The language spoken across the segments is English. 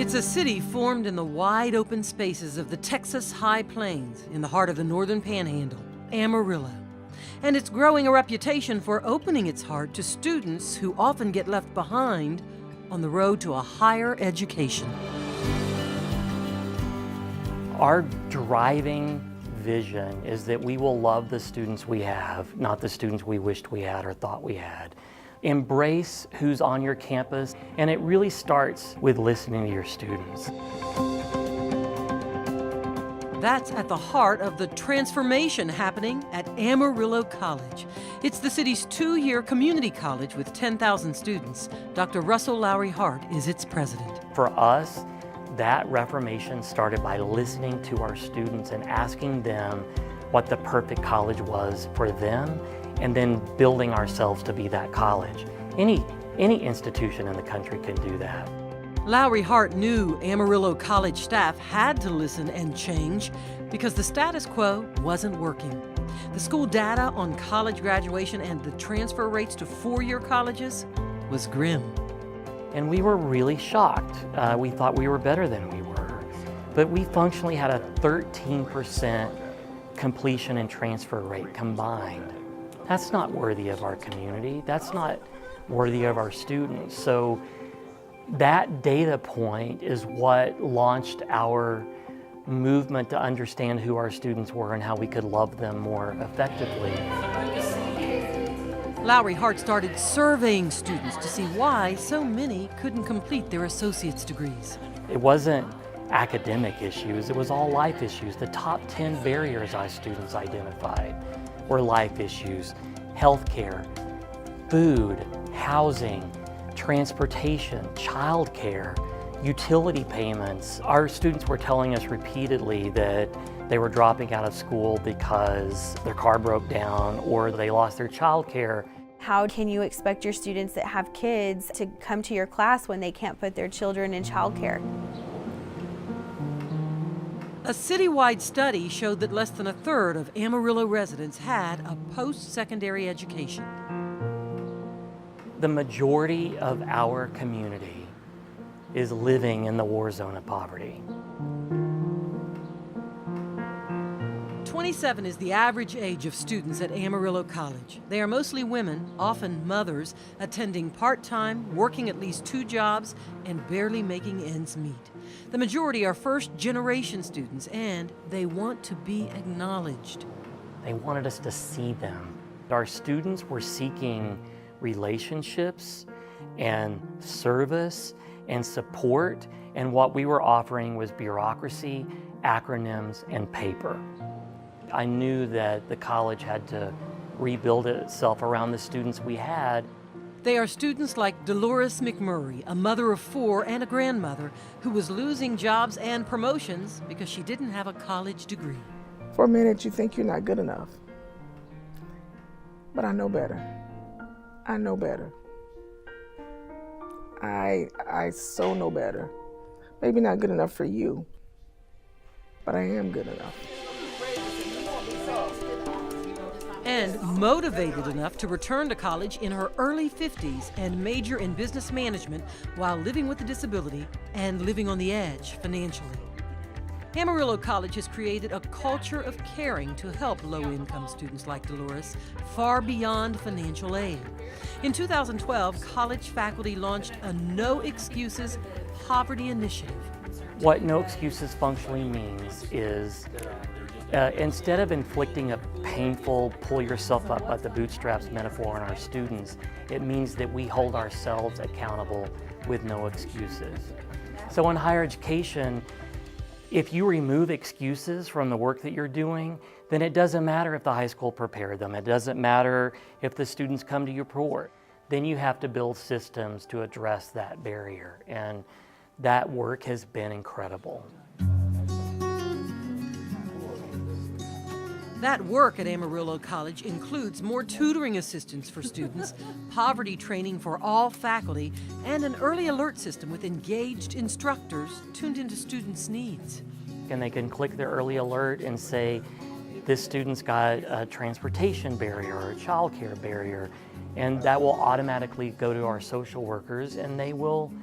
It's a city formed in the wide open spaces of the Texas High Plains in the heart of the northern panhandle, Amarillo. And it's growing a reputation for opening its heart to students who often get left behind on the road to a higher education. Our driving vision is that we will love the students we have, not the students we wished we had or thought we had. Embrace who's on your campus, and it really starts with listening to your students. That's at the heart of the transformation happening at Amarillo College. It's the city's 2-year community college with 10,000 students. Dr. Russell Lowry Hart is its president. For us, that reformation started by listening to our students and asking them what the perfect college was for them, and then building ourselves to be that college. Any institution in the country can do that. Lowry Hart knew Amarillo College staff had to listen and change because the status quo wasn't working. The school data on college graduation and the transfer rates to 4-year colleges was grim. And we were really shocked. We thought we were better than we were. But we functionally had a 13% completion and transfer rate combined. That's not worthy of our community. That's not worthy of our students. So that data point is what launched our movement to understand who our students were and how we could love them more effectively. Lowry Hart started surveying students to see why so many couldn't complete their associate's degrees. It wasn't academic issues, it was all life issues. The top 10 barriers our students identified were life issues: healthcare, food, housing, transportation, childcare, utility payments. Our students were telling us repeatedly that they were dropping out of school because their car broke down or they lost their childcare. How can you expect your students that have kids to come to your class when they can't put their children in childcare? A citywide study showed that less than a third of Amarillo residents had a post-secondary education. The majority of our community is living in the war zone of poverty. 27 is the average age of students at Amarillo College. They are mostly women, often mothers, attending part-time, working at least 2 jobs, and barely making ends meet. The majority are first-generation students, and they want to be acknowledged. They wanted us to see them. Our students were seeking relationships and service and support, and what we were offering was bureaucracy, acronyms, and paper. I knew that the college had to rebuild itself around the students we had. They are students like Dolores McMurray, a mother of 4 and a grandmother, who was losing jobs and promotions because she didn't have a college degree. For a minute, you think you're not good enough. But I know better. I know better. I so know better. Maybe not good enough for you, but I am good enough. And motivated enough to return to college in her early 50s and major in business management while living with a disability and living on the edge financially. Amarillo College has created a culture of caring to help low-income students like Dolores far beyond financial aid. In 2012, college faculty launched a No Excuses Poverty Initiative. What No Excuses functionally means is instead of inflicting a painful, pull yourself up at the bootstraps metaphor on our students, it means that we hold ourselves accountable with no excuses. So in higher education, if you remove excuses from the work that you're doing, then it doesn't matter if the high school prepared them. It doesn't matter if the students come to your report. Then you have to build systems to address that barrier. And that work has been incredible. That work at Amarillo College includes more tutoring assistance for students, poverty training for all faculty, and an early alert system with engaged instructors tuned into students' needs. And they can click their early alert and say, this student's got a transportation barrier or a childcare barrier, and that will automatically go to our social workers and they will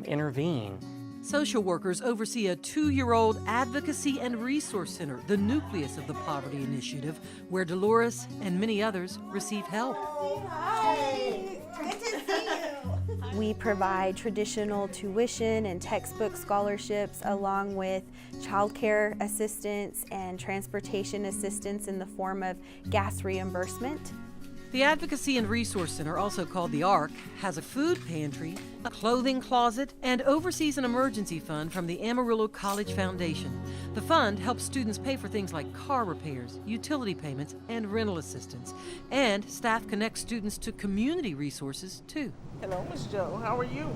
intervene. Social workers oversee a 2-year-old advocacy and resource center, the nucleus of the Poverty Initiative, where Dolores and many others receive help. Hi, good to see you. We provide traditional tuition and textbook scholarships along with childcare assistance and transportation assistance in the form of gas reimbursement. The Advocacy and Resource Center, also called the ARC, has a food pantry, a clothing closet, and oversees an emergency fund from the Amarillo College Foundation. The fund helps students pay for things like car repairs, utility payments, and rental assistance. And staff connects students to community resources, too. Hello, Miss Joe. How are you?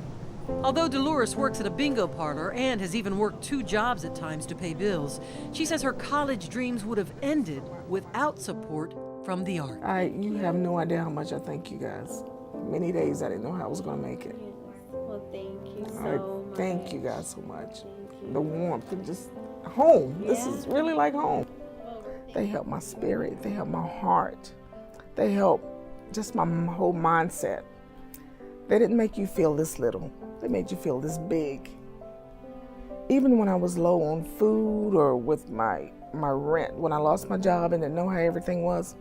Although Dolores works at a bingo parlor and has even worked 2 jobs at times to pay bills, she says her college dreams would have ended without support from the ARC. You have no idea how much I thank you guys. Many days I didn't know how I was going to make it. Well, thank you so much. Thank you guys so much. The warmth and just home. Yeah. This is really like home. They help my spirit. They help my heart. They help just my whole mindset. They didn't make you feel this little. They made you feel this big. Even when I was low on food or with my rent, when I lost my job and didn't know how everything was,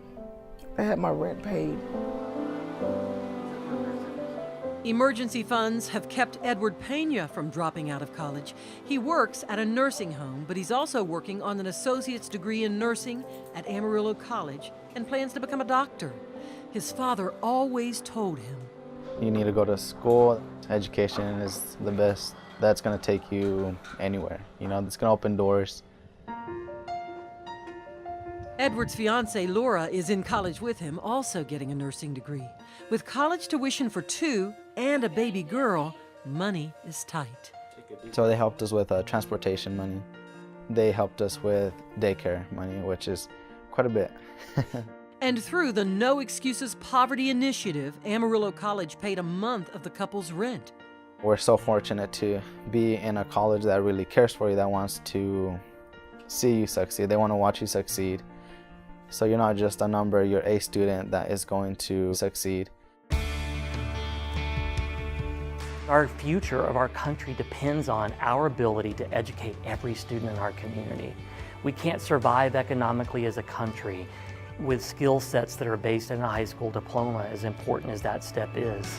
I had my rent paid. Emergency funds have kept Edward Pena from dropping out of college. He works at a nursing home, but he's also working on an associate's degree in nursing at Amarillo College and plans to become a doctor. His father always told him, "You need to go to school. Education is the best. That's going to take you anywhere. You know, it's going to open doors." Edward's fiancée, Laura, is in college with him, also getting a nursing degree. With college tuition for 2 and a baby girl, money is tight. So they helped us with transportation money. They helped us with daycare money, which is quite a bit. And through the No Excuses Poverty Initiative, Amarillo College paid a month of the couple's rent. We're so fortunate to be in a college that really cares for you, that wants to see you succeed. They want to watch you succeed. So you're not just a number, you're a student that is going to succeed. Our future of our country depends on our ability to educate every student in our community. We can't survive economically as a country with skill sets that are based on a high school diploma, as important as that step is.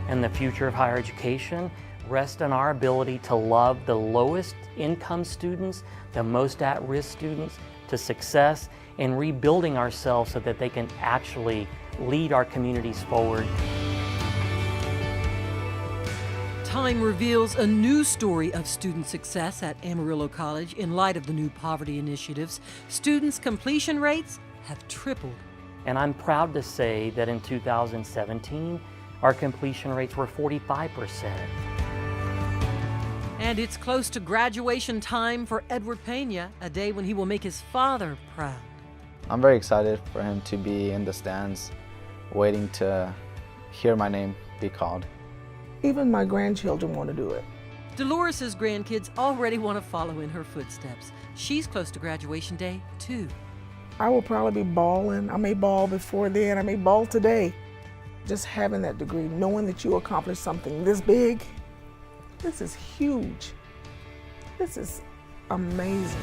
And the future of higher education rests on our ability to love the lowest income students, the most at-risk students, to success, and rebuilding ourselves so that they can actually lead our communities forward. Time reveals a new story of student success at Amarillo College in light of the new poverty initiatives. Students' completion rates have tripled. And I'm proud to say that in 2017, our completion rates were 45%. And it's close to graduation time for Edward Pena, a day when he will make his father proud. I'm very excited for him to be in the stands, waiting to hear my name be called. Even my grandchildren want to do it. Dolores' grandkids already want to follow in her footsteps. She's close to graduation day, too. I will probably be bawling. I may bawl before then. I may bawl today. Just having that degree, knowing that you accomplished something this big, this is huge. This is amazing.